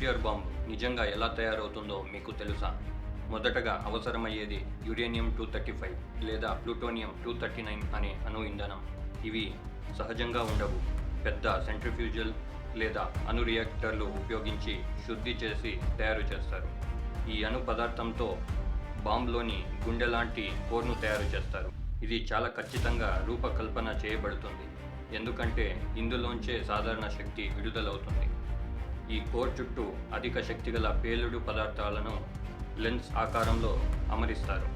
Nuclear bomb నిజంగా ఎలా తయారవుతుందో మీకు తెలుసా? మొదటగా అవసరమయ్యేది యురేనియం-235 లేదా ప్లూటోనియం-239 అనే అణు ఇంధనం. ఇవి సహజంగా ఉండవు. పెద్ద సెంట్రిఫ్యూజల్ లేదా అణు రియాక్టర్లు ఉపయోగించి శుద్ధి చేసి తయారు చేస్తారు. ఈ అణు పదార్థంతో బాంబులోని గుండె లాంటి కోర్ను తయారు చేస్తారు. ఇది చాలా ఖచ్చితంగా రూపకల్పన చేయబడుతుంది, ఎందుకంటే ఇందులోంచే సాధారణ శక్తి విడుదలవుతుంది. ఈ కోర్ చుట్టూ అధిక శక్తిగల పేలుడు పదార్థాలను లెన్స్ ఆకారంలో అమరిస్తారు.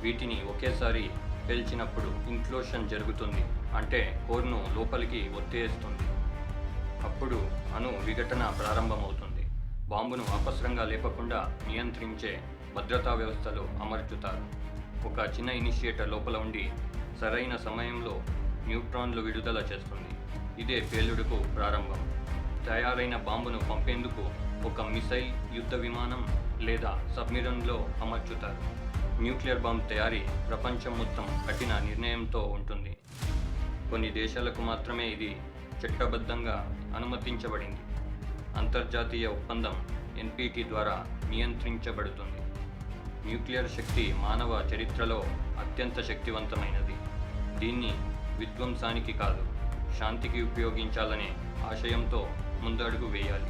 వీటిని ఒకేసారి పేల్చినప్పుడు ఇంక్లోషన్ జరుగుతుంది, అంటే కోర్ను లోపలికి ఒత్తేస్తుంది. అప్పుడు అణు విఘటన ప్రారంభమవుతుంది. బాంబును అపస్రంగా లేపకుండా నియంత్రించే భద్రతా వ్యవస్థలు అమర్చుతారు. ఒక చిన్న ఇనిషియేటర్ లోపల ఉండి సరైన సమయంలో న్యూట్రాన్లు విడుదల చేస్తుంది. ఇదే పేలుడుకు ప్రారంభం. తయారైన బాంబును పంపేందుకు ఒక మిసైల్, యుద్ధ విమానం లేదా సబ్మెరైన్లో అమర్చుతారు. న్యూక్లియర్ బాంబ్ తయారీ ప్రపంచం మొత్తం కఠిన నిర్ణయంతో ఉంటుంది. కొన్ని దేశాలకు మాత్రమే ఇది చట్టబద్ధంగా అనుమతించబడింది. అంతర్జాతీయ ఒప్పందం NPT ద్వారా నియంత్రించబడుతుంది. న్యూక్లియర్ శక్తి మానవ చరిత్రలో అత్యంత శక్తివంతమైనది. దీన్ని విధ్వంసానికి కాదు, శాంతికి ఉపయోగించాలనే ఆశయంతో ముందడుగు వేయాలి.